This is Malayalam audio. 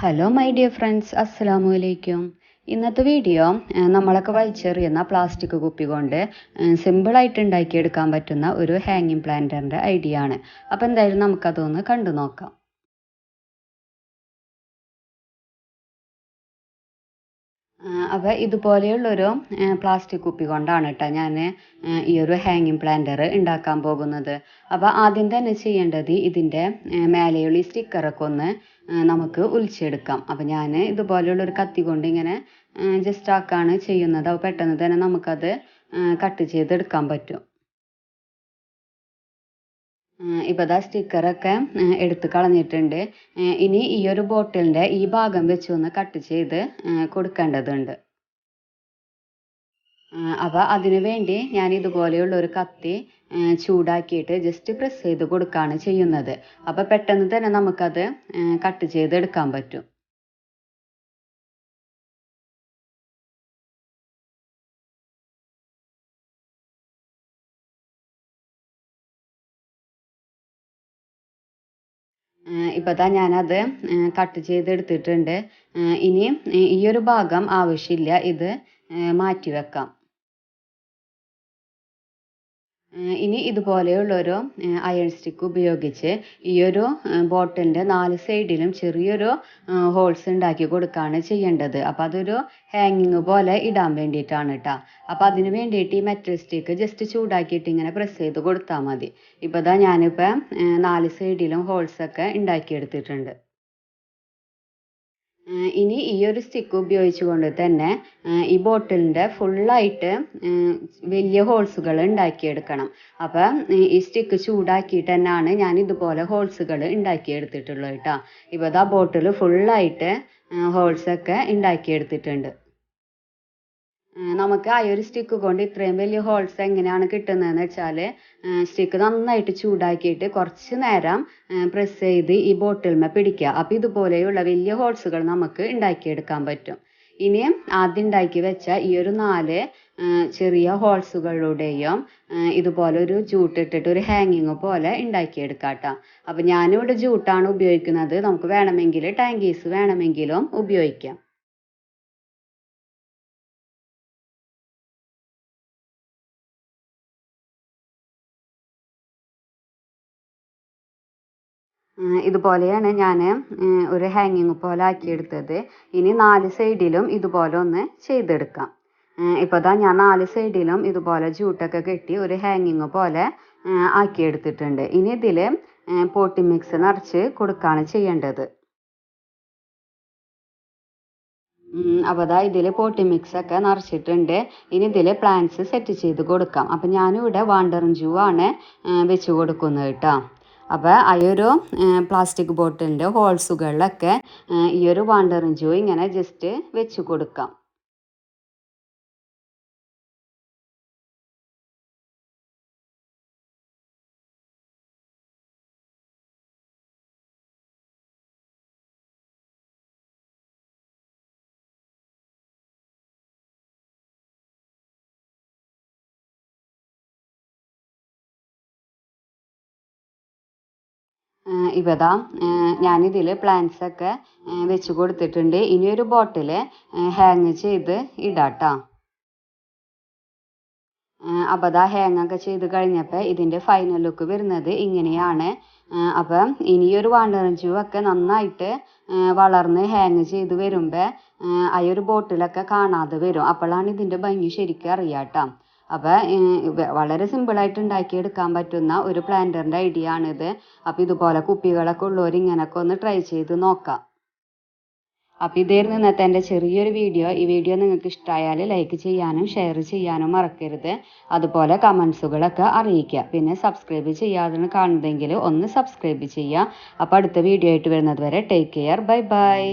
ഹലോ മൈ ഡിയർ ഫ്രണ്ട്സ്, അസ്സലാമു അലൈക്കും. ഇന്നത്തെ വീഡിയോ നമ്മളൊക്കെ വലിച്ചെറിയുന്ന പ്ലാസ്റ്റിക് കുപ്പി കൊണ്ട് സിമ്പിളായിട്ട് ഉണ്ടാക്കിയെടുക്കാൻ പറ്റുന്ന ഒരു ഹാങ്ങിങ് പ്ലാന്ററിൻ്റെ ഐഡിയ ആണ്. അപ്പോൾ എന്തായാലും നമുക്കതൊന്ന് കണ്ടു നോക്കാം. അപ്പോൾ ഇതുപോലെയുള്ളൊരു പ്ലാസ്റ്റിക് കുപ്പി കൊണ്ടാണ് കേട്ടോ ഞാൻ ഈ ഒരു ഹാങ്ങിങ് പ്ലാന്റർ ഉണ്ടാക്കാൻ പോകുന്നത്. അപ്പോൾ ആദ്യം തന്നെ ചെയ്യേണ്ടത് ഇതിൻ്റെ മേലെയുള്ള ഈ സ്റ്റിക്കറൊക്കെ ഒന്ന് നമുക്ക് ഒലിച്ചെടുക്കാം. അപ്പോൾ ഞാൻ ഇതുപോലെയുള്ളൊരു കത്തി കൊണ്ട് ഇങ്ങനെ ജസ്റ്റ് ആക്കാണ് ചെയ്യുന്നത്. അപ്പോൾ പെട്ടെന്ന് തന്നെ നമുക്കത് കട്ട് ചെയ്തെടുക്കാൻ പറ്റും. ഇപ്പോൾ ദാ സ്റ്റിക്കറൊക്കെ എടുത്ത് കളഞ്ഞിട്ടുണ്ട്. ഇനി ഈ ഒരു ബോട്ടിലിൻ്റെ ഈ ഭാഗം വെച്ചൊന്ന് കട്ട് ചെയ്ത് കൊടുക്കേണ്ടതുണ്ട്. അപ്പോൾ അതിനു വേണ്ടി ഞാൻ ഇതുപോലെയുള്ള ഒരു കത്തി ചൂടാക്കിയിട്ട് ജസ്റ്റ് പ്രസ് ചെയ്ത് കൊടുക്കുകയാണ് ചെയ്യുന്നത്. അപ്പോൾ പെട്ടെന്ന് തന്നെ നമുക്കത് കട്ട് ചെയ്തെടുക്കാൻ പറ്റും. ഇപ്പോൾ ദാ ഞാനത് കട്ട് ചെയ്തെടുത്തിട്ടുണ്ട്. ഇനി ഈ ഒരു ഭാഗം ആവശ്യമില്ല, ഇത് മാറ്റി വെക്കാം. ഇനി ഇതുപോലെയുള്ളൊരു അയൺ സ്റ്റിക്ക് ഉപയോഗിച്ച് ഈ ഒരു ബോട്ടിലിൻ്റെ 4 സൈഡിലും ചെറിയൊരു ഹോൾസ് ഉണ്ടാക്കി കൊടുക്കുകയാണ് ചെയ്യേണ്ടത്. അപ്പോൾ അതൊരു ഹാങ്ങിങ് പോലെ ഇടാൻ വേണ്ടിയിട്ടാണ് കേട്ടോ. അപ്പോൾ അതിന് വേണ്ടിയിട്ട് ഈ മെറ്റൽ സ്റ്റിക്ക് ജസ്റ്റ് ചൂടാക്കിയിട്ട് ഇങ്ങനെ പ്രസ് ചെയ്ത് കൊടുത്താൽ മതി. ഇപ്പോൾ ദാ ഞാനിപ്പോൾ 4 സൈഡിലും ഹോൾസൊക്കെ ഉണ്ടാക്കിയെടുത്തിട്ടുണ്ട്. ഇനി ഈ ഒരു സ്റ്റിക്ക് ഉപയോഗിച്ചുകൊണ്ട് തന്നെ ഈ ബോട്ടിലിൻ്റെ ഫുള്ളായിട്ട് വലിയ ഹോൾസുകൾ ഉണ്ടാക്കിയെടുക്കണം. അപ്പം ഈ സ്റ്റിക്ക് ചൂടാക്കിയിട്ട് തന്നെയാണ് ഞാൻ ഇതുപോലെ ഹോൾസുകൾ ഉണ്ടാക്കിയെടുത്തിട്ടുള്ളത് കേട്ടോ. ഇപ്പോൾ ഇതാ ബോട്ടിൽ ഫുള്ളായിട്ട് ഹോൾസൊക്കെ ഉണ്ടാക്കിയെടുത്തിട്ടുണ്ട്. നമുക്ക് ആ ഒരു സ്റ്റിക്ക് കൊണ്ട് ഇത്രയും വലിയ ഹോൾസ് എങ്ങനെയാണ് കിട്ടുന്നതെന്ന് വെച്ചാൽ സ്റ്റിക്ക് നന്നായിട്ട് ചൂടാക്കിയിട്ട് കുറച്ച് നേരം പ്രസ് ചെയ്ത് ഈ ബോട്ടിൽമേ പിടിക്കുക. അപ്പോൾ ഇതുപോലെയുള്ള വലിയ ഹോൾസുകൾ നമുക്ക് ഉണ്ടാക്കിയെടുക്കാൻ പറ്റും. ഇനി ആദ്യം ഉണ്ടാക്കി വെച്ച ഈ ഒരു 4 ചെറിയ ഹോൾസുകളുടെയും ഇതുപോലെ ഒരു ജൂട്ടിട്ടിട്ട് ഒരു ഹാങ്ങിങ് പോലെ ഉണ്ടാക്കിയെടുക്കാം കേട്ടോ. അപ്പോൾ ഞാനിവിടെ ജൂട്ടാണ് ഉപയോഗിക്കുന്നത്. നമുക്ക് വേണമെങ്കിൽ ടാങ്കീസ് വേണമെങ്കിലും ഉപയോഗിക്കാം. ഇതുപോലെയാണ് ഞാൻ ഒരു ഹാങ്ങിങ് പോലെ ആക്കിയെടുത്തത്. ഇനി 4 സൈഡിലും ഇതുപോലെ ഒന്ന് ചെയ്തെടുക്കാം. ഇപ്പോൾ ദാ ഞാൻ 4 സൈഡിലും ഇതുപോലെ ജൂട്ടൊക്കെ കെട്ടി ഒരു ഹാങ്ങിങ് പോലെ ആക്കിയെടുത്തിട്ടുണ്ട്. ഇനി ഇതിൽ പോട്ടി മിക്സ് നിറച്ച് കൊടുക്കുകയാണ് ചെയ്യേണ്ടത്. അപ്പോൾ ദാ ഇതിൽ പോട്ടി മിക്സൊക്കെ നിറച്ചിട്ടുണ്ട്. ഇനി ഇതിൽ പ്ലാന്റ്സ് സെറ്റ് ചെയ്ത് കൊടുക്കാം. അപ്പോൾ ഞാനിവിടെ വാണ്ടറിൻ ജൂ ആണ് വെച്ച് കൊടുക്കുന്നത് കേട്ടോ. അപ്പോൾ ആ ഒരു പ്ലാസ്റ്റിക് ബോട്ടിലിൻ്റെ ഹോൾസുകളിലൊക്കെ ഈ ഒരു വാണ്ടറിൻ ജൂ ഇങ്ങനെ ജസ്റ്റ് വെച്ച് കൊടുക്കാം. ഇവതാ ഞാനിതിൽ പ്ലാന്റ്സൊക്കെ വെച്ച് കൊടുത്തിട്ടുണ്ട്. ഇനിയൊരു ബോട്ടിൽ ഹാങ് ചെയ്ത് ഇടാട്ടോ. അപ്പോൾ അതാ ഹാങ്ങൊക്കെ ചെയ്ത് കഴിഞ്ഞപ്പോൾ ഇതിൻ്റെ ഫൈനൽ ലുക്ക് വരുന്നത് ഇങ്ങനെയാണ്. അപ്പം ഇനിയൊരു വാണ്ടറിൻ ജൂ ഒക്കെ നന്നായിട്ട് വളർന്ന് ഹാങ് ചെയ്ത് വരുമ്പോൾ ആ ഒരു ബോട്ടിലൊക്കെ കാണാതെ വരും. അപ്പോഴാണ് ഇതിൻ്റെ ഭംഗി ശരിക്കും അറിയാം കേട്ടോ. അപ്പോൾ വളരെ സിമ്പിളായിട്ട് ഉണ്ടാക്കിയെടുക്കാൻ പറ്റുന്ന ഒരു പ്ലാന്ററിൻ്റെ ഐഡിയ ആണിത്. അപ്പോൾ ഇതുപോലെ കുപ്പികളൊക്കെ ഉള്ളവർ ഇങ്ങനെയൊക്കെ ഒന്ന് ട്രൈ ചെയ്ത് നോക്കാം. അപ്പോൾ ഇതായിരുന്നു ഇന്നത്തെ എൻ്റെ ചെറിയൊരു വീഡിയോ. ഈ വീഡിയോ നിങ്ങൾക്ക് ഇഷ്ടമായാൽ ലൈക്ക് ചെയ്യാനും ഷെയർ ചെയ്യാനും മറക്കരുത്. അതുപോലെ കമൻസുകളൊക്കെ അറിയിക്കുക. പിന്നെ സബ്സ്ക്രൈബ് ചെയ്യാതെ കാണുന്നതെങ്കിൽ ഒന്ന് സബ്സ്ക്രൈബ് ചെയ്യുക. അപ്പോൾ അടുത്ത വീഡിയോ ആയിട്ട് വരുന്നത് വരെ ടേക്ക് കെയർ. Bye bye.